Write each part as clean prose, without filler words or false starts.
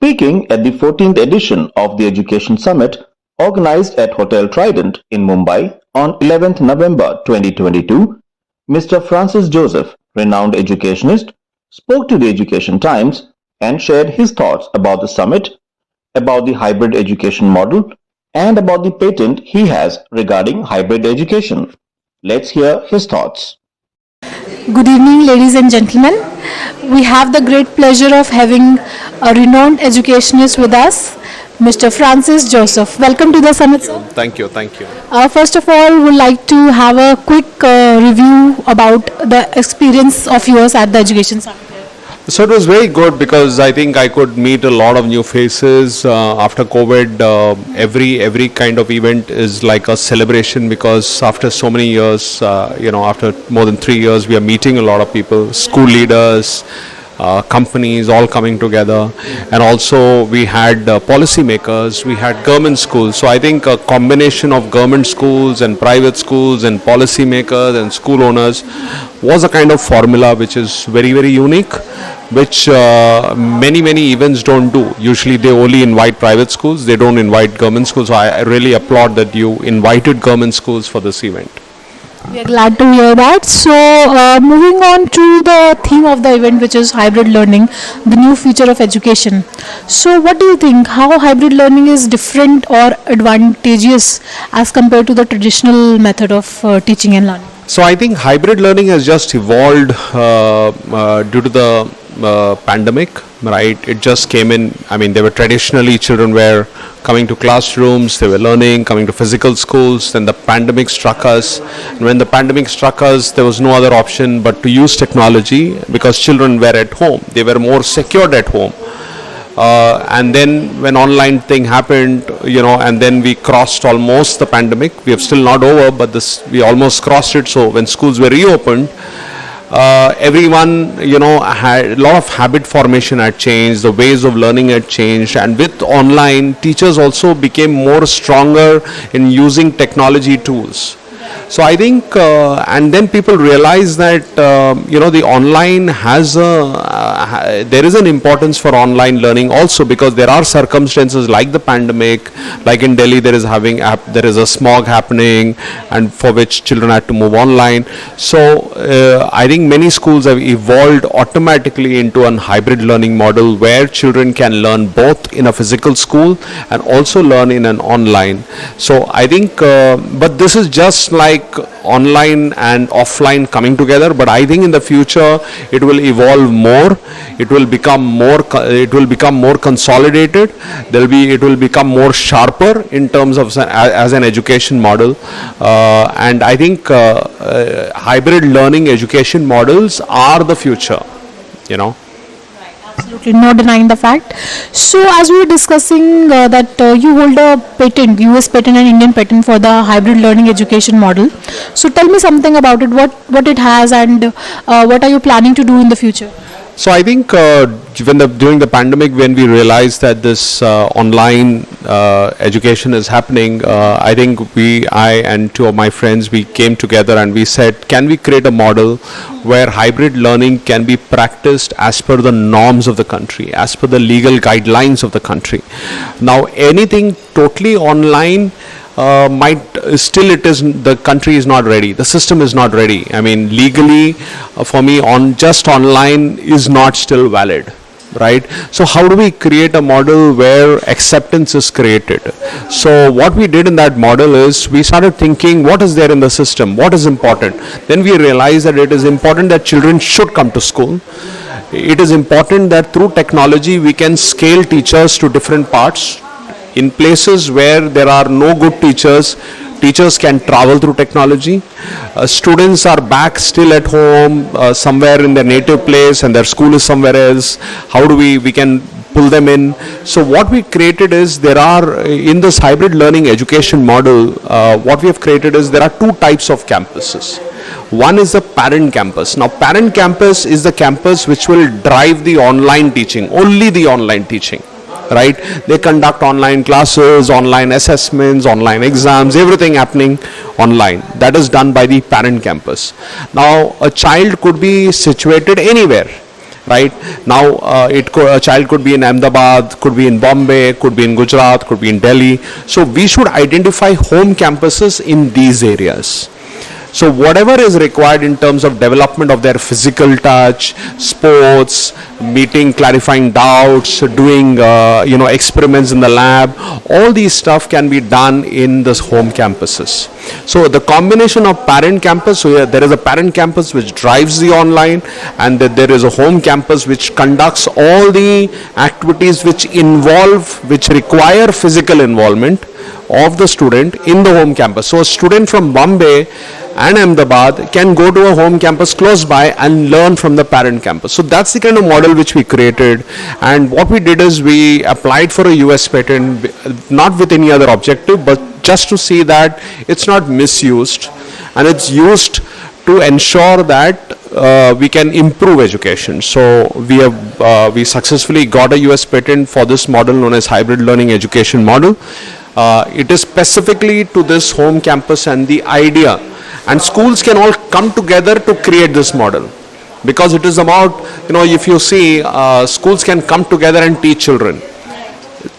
Speaking at the 14th edition of the Education Summit, organized at Hotel Trident in Mumbai on 11th November 2022, Mr. Francis Joseph, renowned educationist, spoke to the Education Times and shared his thoughts about the summit, about the hybrid education model, and about the patent he has regarding hybrid education. Let's hear his thoughts. Good evening, ladies and gentlemen. We have the great pleasure of having a renowned educationist with us, Mr. Francis Joseph. Welcome to the summit, sir. Thank you, thank you. First of all, we would like to have a quick review about the experience of yours at the Education Summit. So it was very good because I think I could meet a lot of new faces after COVID. Every kind of event is like a celebration because after so many years, after more than 3 years, we are meeting a lot of people, school leaders, companies all coming together, and also we had policymakers, we had government schools. So I think a combination of government schools and private schools and policymakers and school owners was a kind of formula which is very, very unique, which many events don't do. Usually they only invite private schools, they don't invite government schools. So I really applaud that you invited government schools for this event. We are glad to hear that. So, moving on to the theme of the event, which is hybrid learning, the new future of education. So, what do you think? How hybrid learning is different or advantageous as compared to the traditional method of teaching and learning? So I think hybrid learning has just evolved due to the pandemic, right? It just came in. I mean, there were traditionally children were coming to classrooms, they were learning, coming to physical schools. Then the pandemic struck us. And when the pandemic struck us, there was no other option but to use technology because children were at home. They were more secured at home. And then when online thing happened, and then we crossed almost the pandemic. We have still not over, but we almost crossed it. So when schools were reopened, everyone, had a lot of habit formation had changed, the ways of learning had changed, and with online, teachers also became more stronger in using technology tools. So I think, and then people realize that, the online has there is an importance for online learning also because there are circumstances like the pandemic, like in Delhi there is a smog happening and for which children had to move online. So I think many schools have evolved automatically into a hybrid learning model where children can learn both in a physical school and also learn in an online. So I think, but this is just like online and offline coming together, but I think in the future it will evolve more. It will become more consolidated. It will become more sharper in terms of as an education model, and I think hybrid learning education models are the future. Absolutely, no denying the fact. So, as we were discussing that you hold a patent, US patent and Indian patent for the hybrid learning education model. So, tell me something about it, what it has and what are you planning to do in the future? So I think during the pandemic, when we realized that this online education is happening, I think I and two of my friends, we came together and we said, can we create a model where hybrid learning can be practiced as per the norms of the country, as per the legal guidelines of the country. Now anything totally online the country is not ready, the system is not ready. I mean, legally for me just online is not still valid, right? So how do we create a model where acceptance is created? So what we did in that model is we started thinking what is there in the system, what is important. Then we realized that it is important that children should come to school. It is important that through technology we can scale teachers to different parts. In places where there are no good teachers can travel through technology. Students are back still at home, somewhere in their native place, and their school is somewhere else. How do we can pull them in? So what we created is in this hybrid learning education model, what we have created is there are two types of campuses. One is the parent campus. Now parent campus is the campus which will drive the online teaching, only the online teaching. Right? They conduct online classes, online assessments, online exams, everything happening online. That is done by the parent campus. Now, a child could be situated anywhere. right? Now, a child could be in Ahmedabad, could be in Bombay, could be in Gujarat, could be in Delhi. So we should identify home campuses in these areas. So whatever is required in terms of development of their physical touch, sports, meeting, clarifying doubts, doing experiments in the lab, all these stuff can be done in the home campuses. So the combination of parent campus, so there is a parent campus which drives the online, and that there is a home campus which conducts all the activities which require physical involvement of the student in the home campus. So a student from Bombay and Ahmedabad can go to a home campus close by and learn from the parent campus. So that's the kind of model which we created, and what we did is we applied for a US patent, not with any other objective, but just to see that it's not misused and it's used to ensure that we can improve education. So we successfully got a US patent for this model known as hybrid learning education model. It is specifically to this home campus and the idea, and schools can all come together to create this model, because it is about, if you see, schools can come together and teach children.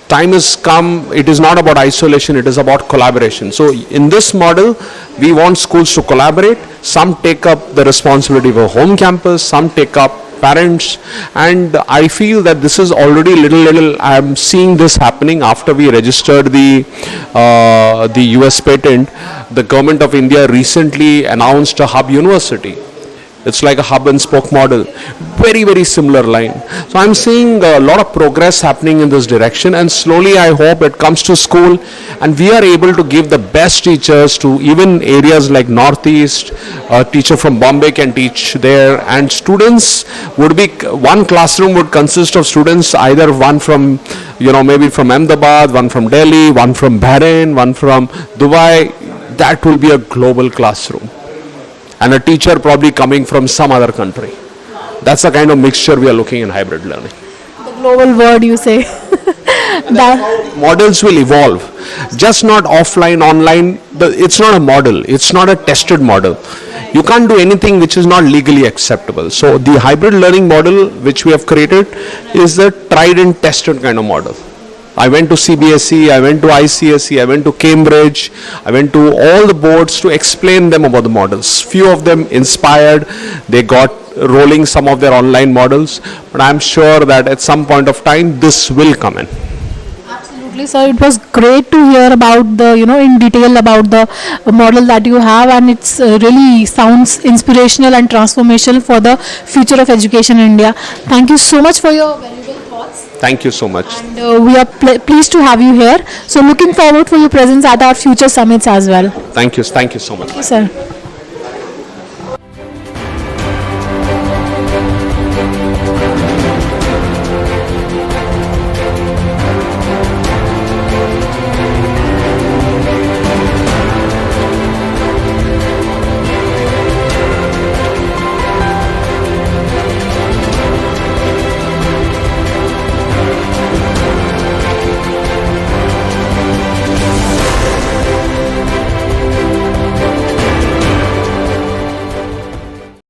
Time has come, it is not about isolation, it is about collaboration. So in this model, we want schools to collaborate. Some take up the responsibility of a home campus, some take up parents, and I feel that this is already little I am seeing this happening after we registered the US patent. The government of India recently announced a hub university. It's like a hub and spoke model, very similar line. So I'm seeing a lot of progress happening in this direction, and slowly I hope it comes to school and we are able to give the best teachers to even areas like Northeast. A teacher from Bombay can teach there, and students would be, one classroom would consist of students, either one from, maybe from Ahmedabad, one from Delhi, one from Bahrain, one from Dubai. That will be a global classroom, and a teacher probably coming from some other country. That's the kind of mixture we are looking in hybrid learning. The global word, you say. That Models will evolve, just not offline, online. It's not a model, it's not a tested model. You can't do anything which is not legally acceptable. So the hybrid learning model which we have created is the tried and tested kind of model. I went to CBSE, I went to ICSE, I went to Cambridge, I went to all the boards to explain them about the models. Few of them inspired, they got rolling some of their online models, but I'm sure that at some point of time this will come in. absolutely, sir. It was great to hear about the, in detail about the model that you have, and it's really sounds inspirational and transformational for the future of education in India. Thank you so much for your valuable thoughts. Thank you so much. And we are pleased to have you here. So looking forward for your presence at our future summits as well. Thank you so much. Thank you, sir.